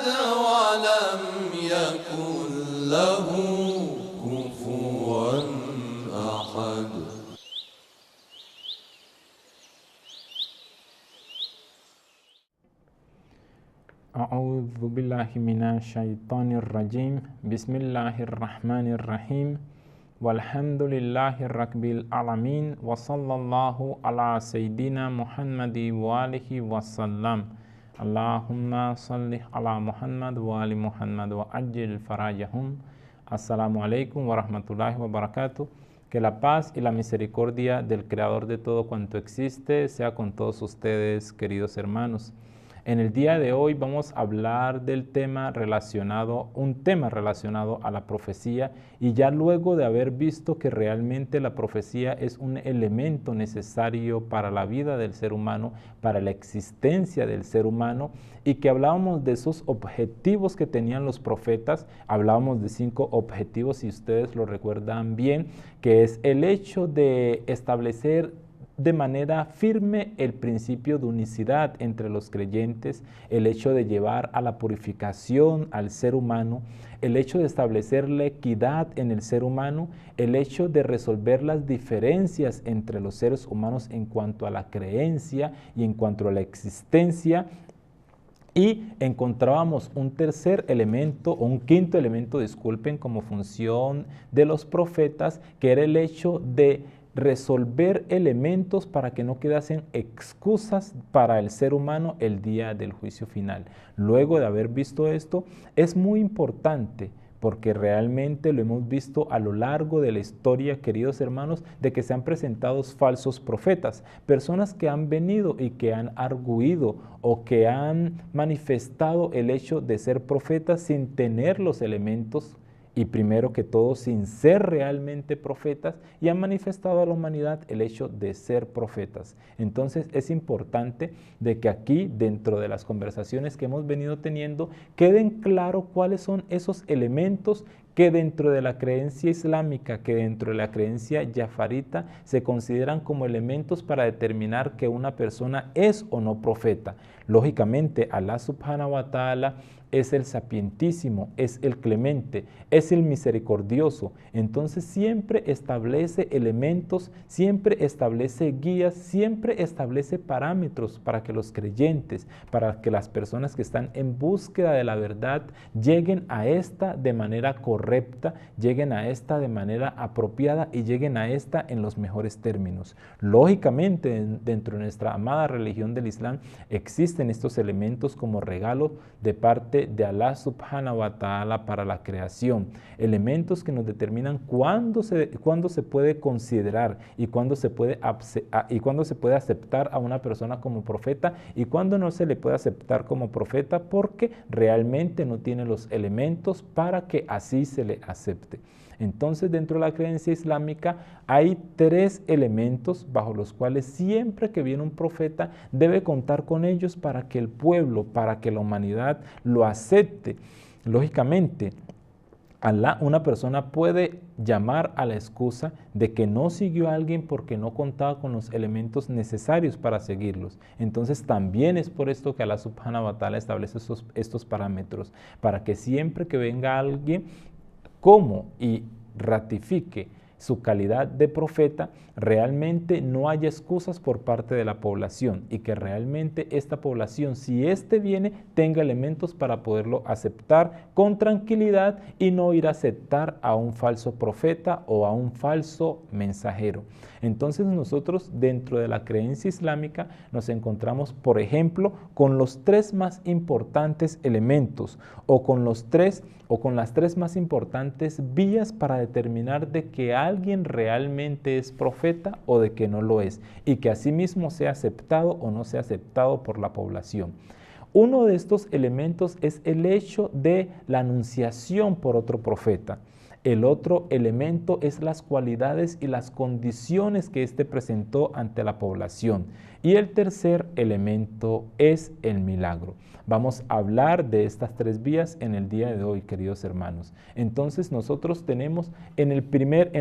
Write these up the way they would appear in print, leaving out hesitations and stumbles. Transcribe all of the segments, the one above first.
أحد ولم يكن له كفوا أحد. أعوذ بالله من الشيطان الرجيم. بسم الله الرحمن الرحيم. والحمد لله رب العالمين وصلى الله على سيدنا محمد وآله وسلم. اللهم صل على محمد وآل محمد وعجل فرجهم. Assalamu alaikum wa rahmatullahi wa barakatuh. Que la paz y la misericordia del Creador de todo cuanto existe sea con todos ustedes, queridos hermanos. En el día de hoy vamos a hablar del un tema relacionado a la profecía, y ya luego de haber visto que realmente la profecía es un elemento necesario para la vida del ser humano, para la existencia del ser humano, y que hablábamos de esos objetivos que tenían los profetas. Hablábamos de 5 objetivos, si ustedes lo recuerdan bien, que es el hecho de establecer de manera firme el principio de unicidad entre los creyentes, el hecho de llevar a la purificación al ser humano, el hecho de establecer la equidad en el ser humano, el hecho de resolver las diferencias entre los seres humanos en cuanto a la creencia y en cuanto a la existencia. Y encontrábamos un tercer elemento, o un quinto elemento, disculpen, como función de los profetas, que era el hecho de resolver elementos para que no quedasen excusas para el ser humano el día del juicio final. Luego de haber visto esto, es muy importante, porque realmente lo hemos visto a lo largo de la historia, queridos hermanos, de que se han presentado falsos profetas, personas que han venido y que han arguido o que han manifestado el hecho de ser profetas sin tener los elementos, y primero que todo sin ser realmente profetas, y han manifestado a la humanidad el hecho de ser profetas. Entonces es importante de que aquí, dentro de las conversaciones que hemos venido teniendo, queden claro cuáles son esos elementos que dentro de la creencia islámica, que dentro de la creencia jafarita, se consideran como elementos para determinar que una persona es o no profeta. Lógicamente, Allah subhanahu wa ta'ala es el sapientísimo, es el clemente, es el misericordioso. Entonces siempre establece elementos, siempre establece guías, siempre establece parámetros para que los creyentes, para que las personas que están en búsqueda de la verdad lleguen a esta de manera correcta, lleguen a esta de manera apropiada y lleguen a esta en los mejores términos. Lógicamente, dentro de nuestra amada religión del Islam existen estos elementos como regalo de parte de Allah subhanahu wa ta'ala para la creación, elementos que nos determinan cuándo se puede considerar y cuándo se puede aceptar a una persona como profeta y cuándo no se le puede aceptar como profeta, porque realmente no tiene los elementos para que así se le acepte. Entonces, dentro de la creencia islámica hay 3 elementos bajo los cuales siempre que viene un profeta debe contar con ellos para que el pueblo, para que la humanidad lo acepte. Lógicamente, una persona puede llamar a la excusa de que no siguió a alguien porque no contaba con los elementos necesarios para seguirlos. Entonces también es por esto que Allah subhanahu wa ta'ala establece estos parámetros, para que siempre que venga alguien como y ratifique su calidad de profeta, realmente no haya excusas por parte de la población, y que realmente esta población, si éste viene, tenga elementos para poderlo aceptar con tranquilidad y no ir a aceptar a un falso profeta o a un falso mensajero. Entonces nosotros, dentro de la creencia islámica, nos encontramos, por ejemplo, con los 3 más importantes elementos, o con las 3 más importantes vías para determinar de que alguien realmente es profeta o de que no lo es, y que asimismo sea aceptado o no sea aceptado por la población. Uno de estos elementos es el hecho de la anunciación por otro profeta. El otro elemento es las cualidades y las condiciones que éste presentó ante la población. Y el tercer elemento es el milagro. Vamos a hablar de estas tres vías en el día de hoy, queridos hermanos. Entonces nosotros tenemos en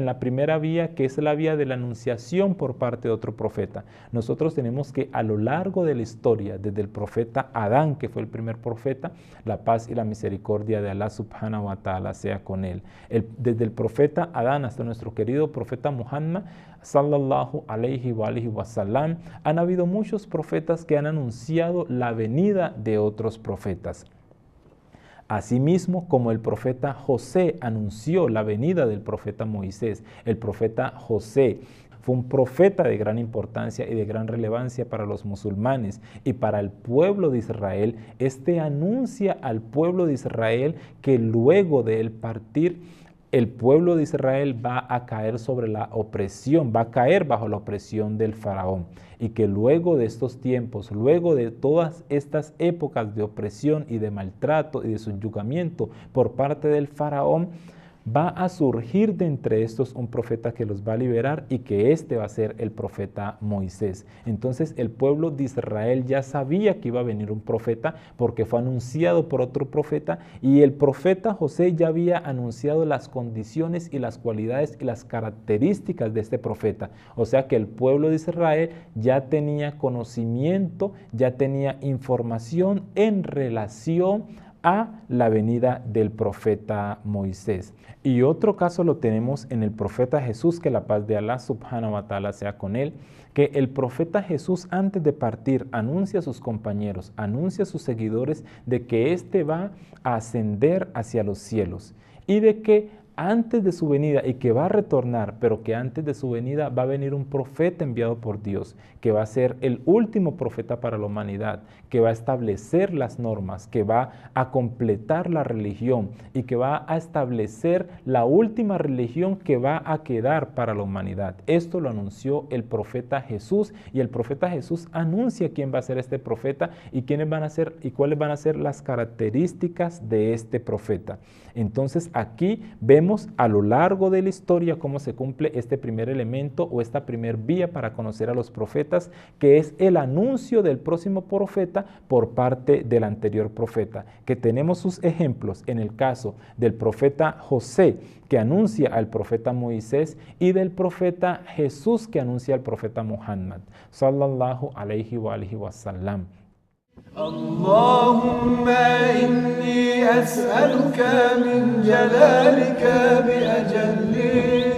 la primera vía, que es la vía de la anunciación por parte de otro profeta. Nosotros tenemos que a lo largo de la historia, desde el profeta Adán, que fue el primer profeta, la paz y la misericordia de Allah subhanahu wa ta'ala sea con él. Desde el profeta Adán hasta nuestro querido profeta Muhammad, sallallahu alayhi wa sallam, han habido muchos profetas que han anunciado la venida de otros profetas. Asimismo, como el profeta José anunció la venida del profeta Moisés, el profeta José fue un profeta de gran importancia y de gran relevancia para los musulmanes y para el pueblo de Israel. Este anuncia al pueblo de Israel que luego de él partir, el pueblo de Israel va a caer sobre la opresión, va a caer bajo la opresión del faraón, y que luego de estos tiempos, luego de todas estas épocas de opresión y de maltrato y de subyugamiento por parte del faraón, va a surgir de entre estos un profeta que los va a liberar, y que este va a ser el profeta Moisés. Entonces el pueblo de Israel ya sabía que iba a venir un profeta porque fue anunciado por otro profeta, y el profeta José ya había anunciado las condiciones y las cualidades y las características de este profeta. O sea que el pueblo de Israel ya tenía conocimiento, ya tenía información en relación a la venida del profeta Moisés. Y otro caso lo tenemos en el profeta Jesús, que la paz de Allah subhanahu wa ta'ala sea con él, que el profeta Jesús antes de partir anuncia a sus compañeros, anuncia a sus seguidores de que éste va a ascender hacia los cielos y de que antes de su venida, y que va a retornar, pero que antes de su venida va a venir un profeta enviado por Dios, que va a ser el último profeta para la humanidad, que va a establecer las normas, que va a completar la religión y que va a establecer la última religión que va a quedar para la humanidad. Esto lo anunció el profeta Jesús, y el profeta Jesús anuncia quién va a ser este profeta y quiénes van a ser y cuáles van a ser las características de este profeta. Entonces aquí vemos a lo largo de la historia cómo se cumple este primer elemento o esta primer vía para conocer a los profetas, que es el anuncio del próximo profeta por parte del anterior profeta, que tenemos sus ejemplos en el caso del profeta José, que anuncia al profeta Moisés, y del profeta Jesús, que anuncia al profeta Muhammad, sallallahu alayhi wa sallam. اللهم إني أسألك من جلالك بأجله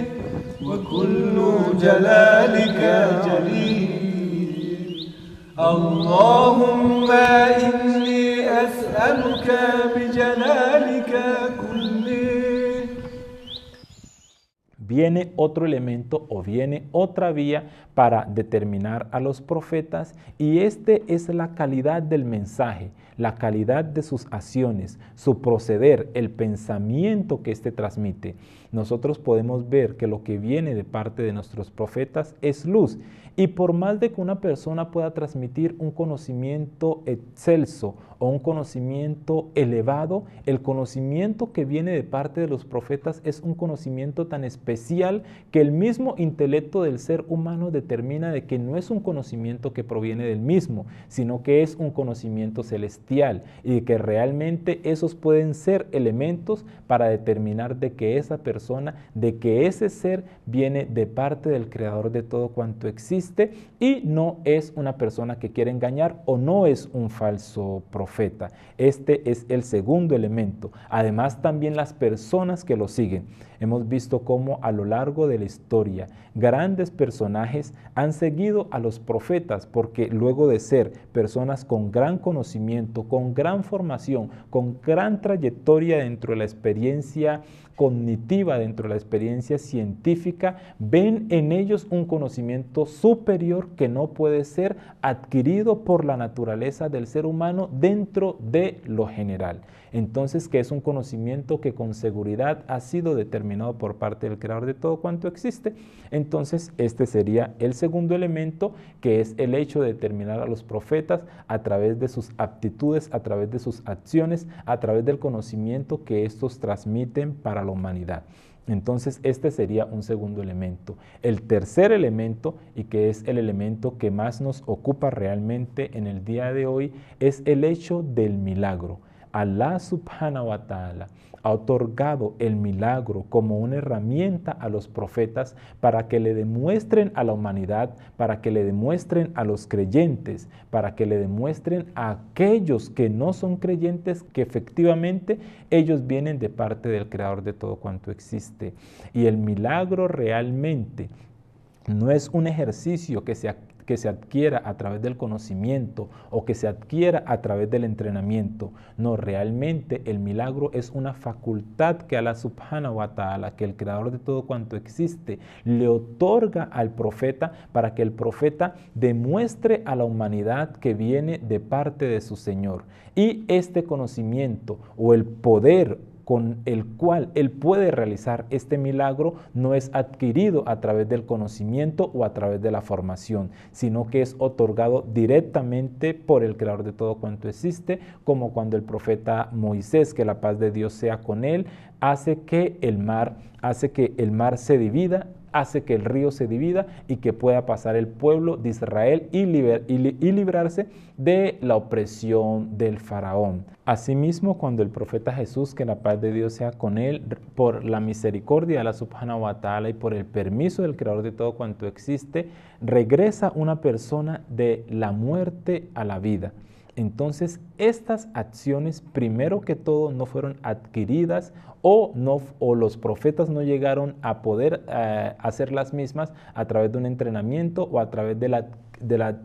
وكل جلالك جليل اللهم إني أسألك بجلالك كله. Viene otro elemento o viene otra vía para determinar a los profetas, y este es la calidad del mensaje, la calidad de sus acciones, su proceder, el pensamiento que éste transmite. Nosotros podemos ver que lo que viene de parte de nuestros profetas es luz, y por más de que una persona pueda transmitir un conocimiento excelso o un conocimiento elevado, el conocimiento que viene de parte de los profetas es un conocimiento tan especial que el mismo intelecto del ser humano determina de que no es un conocimiento que proviene del mismo, sino que es un conocimiento celestial, y que realmente esos pueden ser elementos para determinar de que esa persona, de que ese ser viene de parte del creador de todo cuanto existe, y no es una persona que quiere engañar o no es un falso profeta. Este es el segundo elemento. Además, también las personas que lo siguen. Hemos visto cómo a lo largo de la historia grandes personajes han seguido a los profetas, porque luego de ser personas con gran conocimiento, con gran formación, con gran trayectoria dentro de la experiencia cognitiva, dentro de la experiencia científica, ven en ellos un conocimiento superior que no puede ser adquirido por la naturaleza del ser humano dentro de lo general. Entonces, que es un conocimiento que con seguridad ha sido determinado por parte del creador de todo cuanto existe. Entonces, este sería el segundo elemento, que es el hecho de determinar a los profetas a través de sus aptitudes, a través de sus acciones, a través del conocimiento que estos transmiten para la humanidad. Entonces, este sería un segundo elemento. El tercer elemento, y que es el elemento que más nos ocupa realmente en el día de hoy, es el hecho del milagro. Allah subhanahu wa ta'ala ha otorgado el milagro como una herramienta a los profetas para que le demuestren a la humanidad, para que le demuestren a los creyentes, para que le demuestren a aquellos que no son creyentes que efectivamente ellos vienen de parte del Creador de todo cuanto existe. Y el milagro realmente no es un ejercicio que se adquiera a través del conocimiento o que se adquiera a través del entrenamiento. No, realmente el milagro es una facultad que Allah subhanahu wa ta'ala, que el Creador de todo cuanto existe, le otorga al profeta para que el profeta demuestre a la humanidad que viene de parte de su Señor. Y este conocimiento o el poder con el cual él puede realizar este milagro no es adquirido a través del conocimiento o a través de la formación, sino que es otorgado directamente por el Creador de todo cuanto existe, como cuando el profeta Moisés, que la paz de Dios sea con él, hace que el mar se divida, hace que el río se divida y que pueda pasar el pueblo de Israel y librarse de la opresión del faraón. Asimismo, cuando el profeta Jesús, que la paz de Dios sea con él, por la misericordia de Allah subhanahu wa ta'ala y por el permiso del Creador de todo cuanto existe, regresa una persona de la muerte a la vida. Entonces, estas acciones, primero que todo, no fueron adquiridas o los profetas no llegaron a poder hacer las mismas a través de un entrenamiento o a través de la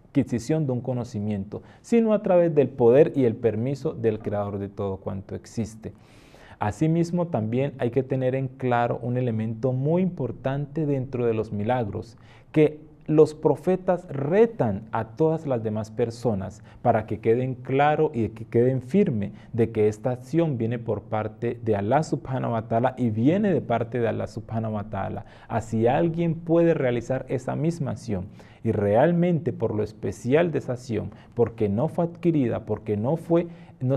adquisición de un conocimiento, sino a través del poder y el permiso del Creador de todo cuanto existe. Asimismo, también hay que tener en claro un elemento muy importante dentro de los milagros, que los profetas retan a todas las demás personas para que queden claro y que queden firme de que esta acción viene por parte de Allah subhanahu wa ta'ala y viene de parte de Allah subhanahu wa ta'ala. Así alguien puede realizar esa misma acción y realmente por lo especial de esa acción, porque no fue adquirida, porque no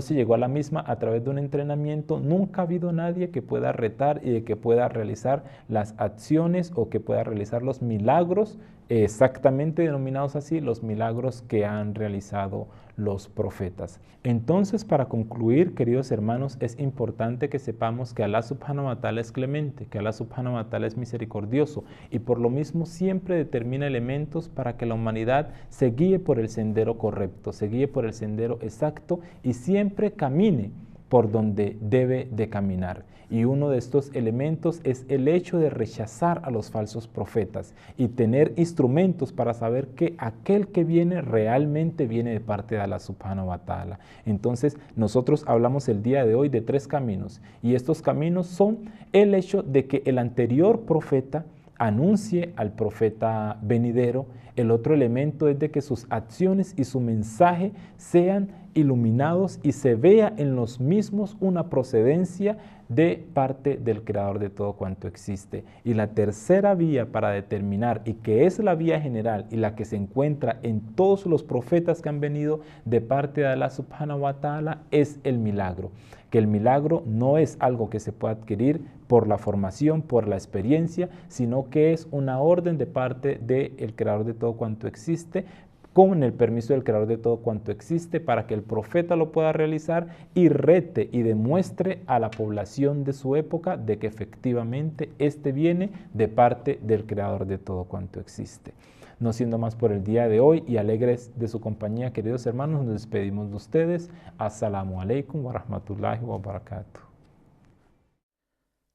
se llegó a la misma a través de un entrenamiento, nunca ha habido nadie que pueda retar y que pueda realizar las acciones o que pueda realizar los milagros, exactamente denominados así, los milagros que han realizado los profetas. Entonces, para concluir, queridos hermanos, es importante que sepamos que Allah subhanahu wa ta'ala es clemente, que Allah subhanahu wa ta'ala es misericordioso y por lo mismo siempre determina elementos para que la humanidad se guíe por el sendero correcto, se guíe por el sendero exacto y siempre camine por donde debe de caminar. Y uno de estos elementos es el hecho de rechazar a los falsos profetas y tener instrumentos para saber que aquel que viene realmente viene de parte de Allah subhanahu wa ta'ala. Entonces, nosotros hablamos el día de hoy de 3 caminos y estos caminos son el hecho de que el anterior profeta anuncie al profeta venidero. El otro elemento es de que sus acciones y su mensaje sean iluminados y se vea en los mismos una procedencia de parte del Creador de todo cuanto existe. Y la tercera vía para determinar, y que es la vía general y la que se encuentra en todos los profetas que han venido de parte de Allah subhanahu wa ta'ala, es el milagro. Que el milagro no es algo que se pueda adquirir por la formación, por la experiencia, sino que es una orden de parte del Creador de todo cuanto existe, con el permiso del Creador de todo cuanto existe, para que el profeta lo pueda realizar y rete y demuestre a la población de su época de que efectivamente este viene de parte del Creador de todo cuanto existe. No siendo más por el día de hoy y alegres de su compañía, queridos hermanos, nos despedimos de ustedes. Assalamu alaikum wa rahmatullahi wa barakatuh.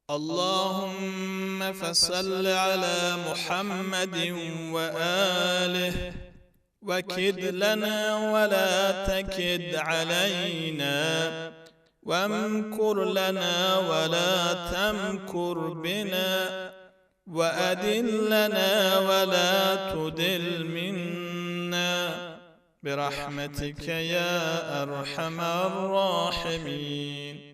Allahumma fasalli ala Muhammadin wa alihi وكد لنا ولا تكد علينا وامكر لنا ولا تمكر بنا وأدلنا ولا تدل منا برحمتك يا أرحم الراحمين.